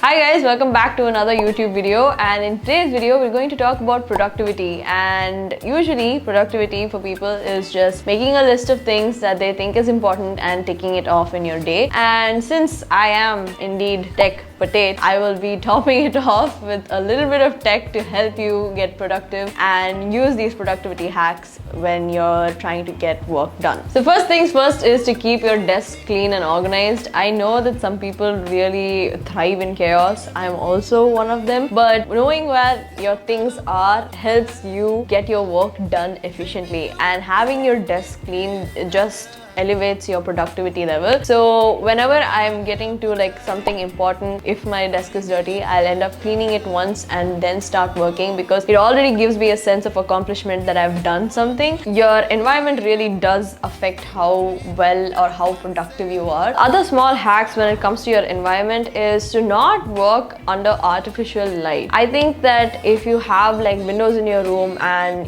Hi guys, welcome back to another YouTube video, and in today's video we're going to talk about productivity. And usually productivity for people is just making a list of things that they think is important and ticking it off in your day. And since I am indeed tech potato, I will be topping it off with a little bit of tech to help you get productive and use these productivity hacks when you're trying to get work done. So first things first is to keep your desk clean and organized. I know that some people really thrive in chaos. I'm also one of them, but knowing where your things are helps you get your work done efficiently, and having your desk clean just elevates your productivity level. So whenever I'm getting to like something important, if my desk is dirty, I'll end up cleaning it once and then start working, because it already gives me a sense of accomplishment that I've done something. Your environment really does affect how well or how productive you are. Other small hacks when it comes to your environment is to not work under artificial light. I think that if you have like windows in your room and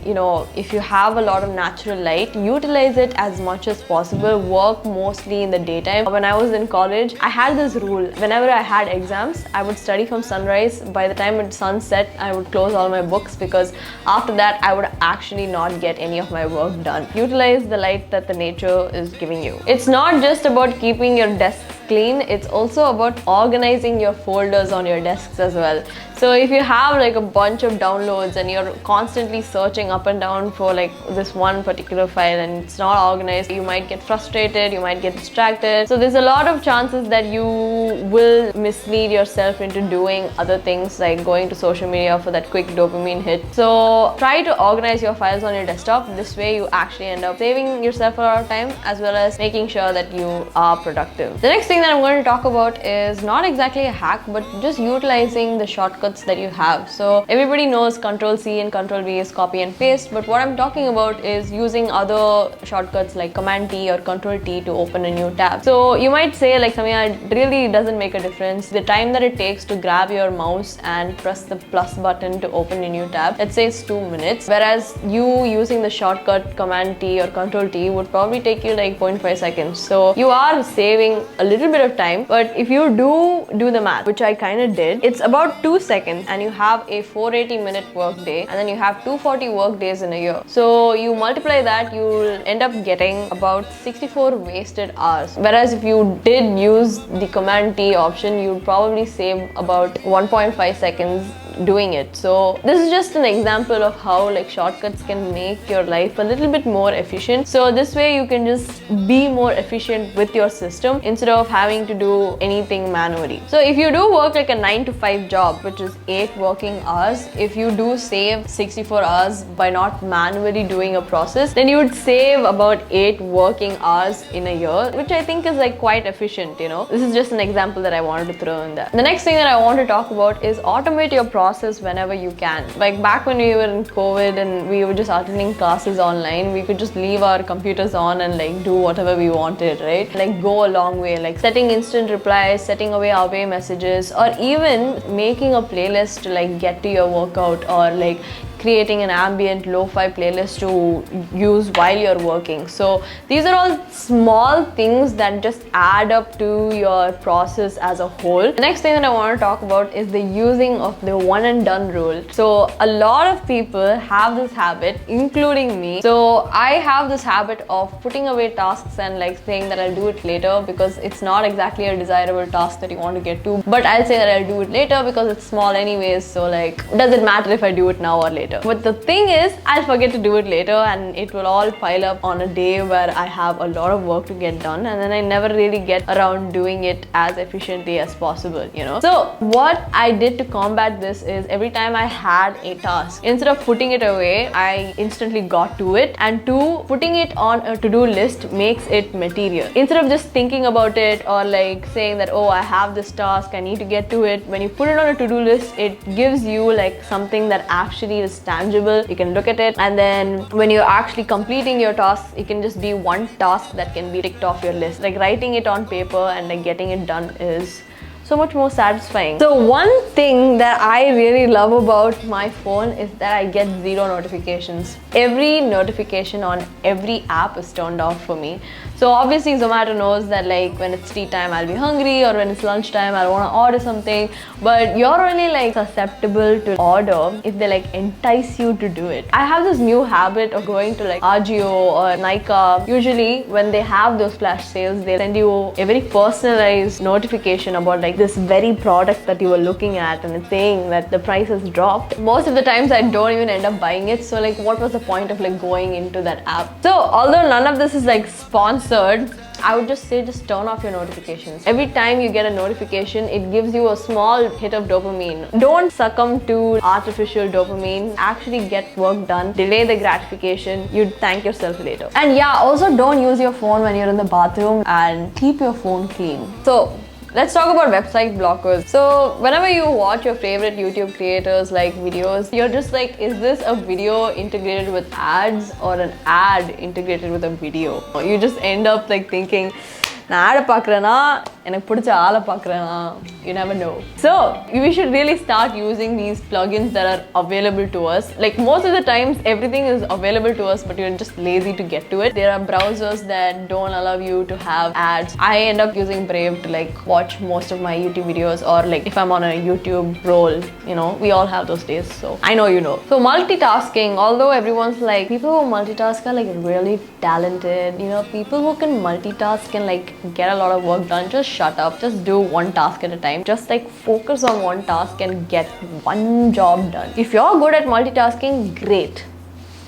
if you have a lot of natural light, utilize it as much as possible. Work mostly in the daytime. When I was in college, I had this rule: whenever I had exams, I would study from sunrise. By the time the sun set, I would close all my books, because after that I would actually not get any of my work done. Utilize the light that the nature is giving you. It's not just about keeping your desk clean, it's also about organizing your folders on your desks as well. So if you have like a bunch of downloads and you're constantly searching up and down for like this one particular file and it's not organized, you might get frustrated, you might get distracted. So there's a lot of chances that you will mislead yourself into doing other things, like going to social media for that quick dopamine hit. So try to organize your files on your desktop. This way you actually end up saving yourself a lot of time, as well as making sure that you are productive. The next thing that I'm going to talk about is not exactly a hack, but just utilizing the shortcuts that you have. So everybody knows Ctrl+C and Ctrl+V is copy and paste, but what I'm talking about is using other shortcuts like Command+T or Ctrl+T to open a new tab. So you might say like, Samya, it really doesn't make a difference. The time that it takes to grab your mouse and press the plus button to open a new tab, let's say it's 2 minutes, whereas you using the shortcut Command+T or Ctrl+T would probably take you like 0.5 seconds. So you are saving a little bit of time, but if you do the math, which I kind of did, it's about 2 seconds and you have a 480-minute work day, and then you have 240 work days in a year. So you multiply that, you'll end up getting about 64 wasted hours. Whereas if you did use the Command+T option, you'd probably save about 1.5 seconds doing it. So this is just an example of how like shortcuts can make your life a little bit more efficient. So this way you can just be more efficient with your system instead of having to do anything manually. So if you do work like a 9 to 5 job, which is 8 working hours, if you do save 64 hours by not manually doing a process, then you would save about 8 working hours in a year, which I think is like quite efficient. This is just an example that I wanted to throw in there. The next thing that I want to talk about is automate your process whenever you can. Like back when we were in COVID and we were just attending classes online, we could just leave our computers on and like do whatever we wanted, right? Like go a long way, like setting instant replies, setting away away messages, or even making a playlist to like get to your workout, or like creating an ambient lo-fi playlist to use while you're working. So these are all small things that just add up to your process as a whole. The next thing that I want to talk about is the using of the one and done rule. So a lot of people have this habit, including me. So I have this habit of putting away tasks and like saying that I'll do it later, because it's not exactly a desirable task that you want to get to, but I'll say that I'll do it later because it's small anyways. So like, does it matter if I do it now or later? But the thing is, I'll forget to do it later, and it will all pile up on a day where I have a lot of work to get done, and then I never really get around doing it as efficiently as possible, So what I did to combat this is, every time I had a task, instead of putting it away, I instantly got to it. And two, putting it on a to-do list makes it material. Instead of just thinking about it or like saying that, oh, I have this task, I need to get to it, when you put it on a to-do list, it gives you like something that actually is tangible. You can look at it, and then when you're actually completing your tasks, it can just be one task that can be ticked off your list. Like writing it on paper and like getting it done is so much more satisfying. So one thing that I really love about my phone is that I get 0 notifications. Every notification on every app is turned off for me. So obviously Zomato knows that like when it's tea time I'll be hungry, or when it's lunchtime I'll want to order something, but you're only like susceptible to order if they like entice you to do it. I have this new habit of going to like Agio or Nykaa. Usually when they have those flash sales, they send you a very personalized notification about like this very product that you were looking at, and it's saying that the price has dropped. Most of the times I don't even end up buying it, so like what was the point of like going into that app? So although none of this is like sponsored, I would just say just turn off your notifications. Every time you get a notification, it gives you a small hit of dopamine. Don't succumb to artificial dopamine. Actually get work done. Delay the gratification. You'd thank yourself later. And yeah, also don't use your phone when you're in the bathroom, and keep your phone clean. So let's talk about website blockers. So whenever you watch your favorite YouTube creators like videos, you're just like, is this a video integrated with ads or an ad integrated with a video? You just end up like thinking, you never know. So we should really start using these plugins that are available to us. Like most of the times everything is available to us, but you're just lazy to get to it. There are browsers that don't allow you to have ads. I end up using Brave to like watch most of my YouTube videos, or like if I'm on a YouTube roll, you know, we all have those days, so I know you know. So multitasking, although everyone's like, people who multitask are like really talented, you know, people who can multitask can like get a lot of work done. Just shut up, just do one task at a time. Just like focus on one task and get one job done. If you're good at multitasking, great,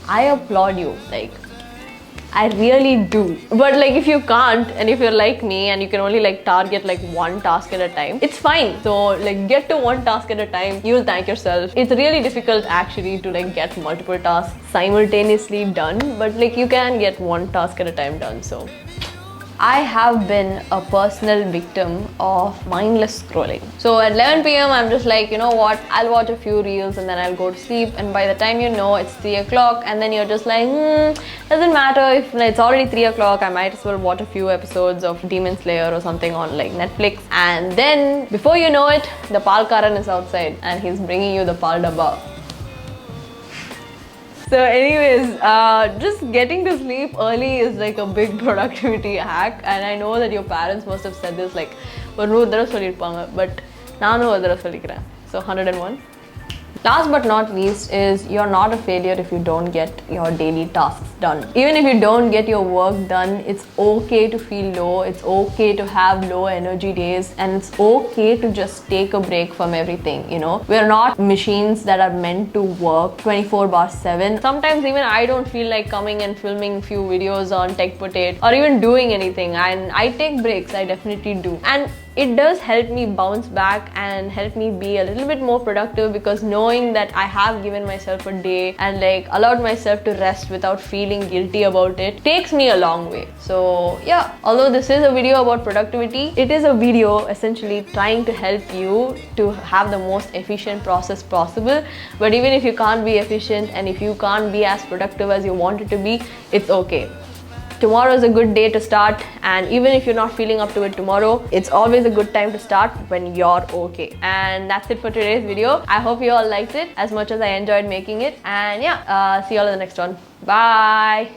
I applaud you, like I really do. But like if you can't, and if you're like me and you can only like target like one task at a time, it's fine. So like get to one task at a time, you'll thank yourself. It's really difficult actually to like get multiple tasks simultaneously done, but like you can get one task at a time done. So I have been a personal victim of mindless scrolling. So at 11 p.m. I'm just like, you know what, I'll watch a few reels and then I'll go to sleep, and by the time you know it's 3 o'clock, and then you're just like, doesn't matter if it's already 3 o'clock, I might as well watch a few episodes of Demon Slayer or something on like Netflix, and then before you know it, the Palkaran is outside and he's bringing you the Pal Dabba. So anyways, just getting to sleep early is like a big productivity hack, and I know that your parents must have said this like but so 101. Last but not least is, you're not a failure if you don't get your daily tasks done. Even if you don't get your work done, it's okay to feel low, it's okay to have low energy days, and it's okay to just take a break from everything, you know. We're not machines that are meant to work 24/7. Sometimes even I don't feel like coming and filming few videos on Tech Potato or even doing anything, and I take breaks, I definitely do. And it does help me bounce back and help me be a little bit more productive, because knowing that I have given myself a day and like allowed myself to rest without feeling guilty about it takes me a long way. So yeah, although this is a video about productivity, it is a video essentially trying to help you to have the most efficient process possible. But even if you can't be efficient and if you can't be as productive as you want it to be, it's okay. Tomorrow is a good day to start, and even if you're not feeling up to it tomorrow, it's always a good time to start when you're okay. And that's it for today's video. I hope you all liked it as much as I enjoyed making it, and yeah, see you all in the next one. Bye.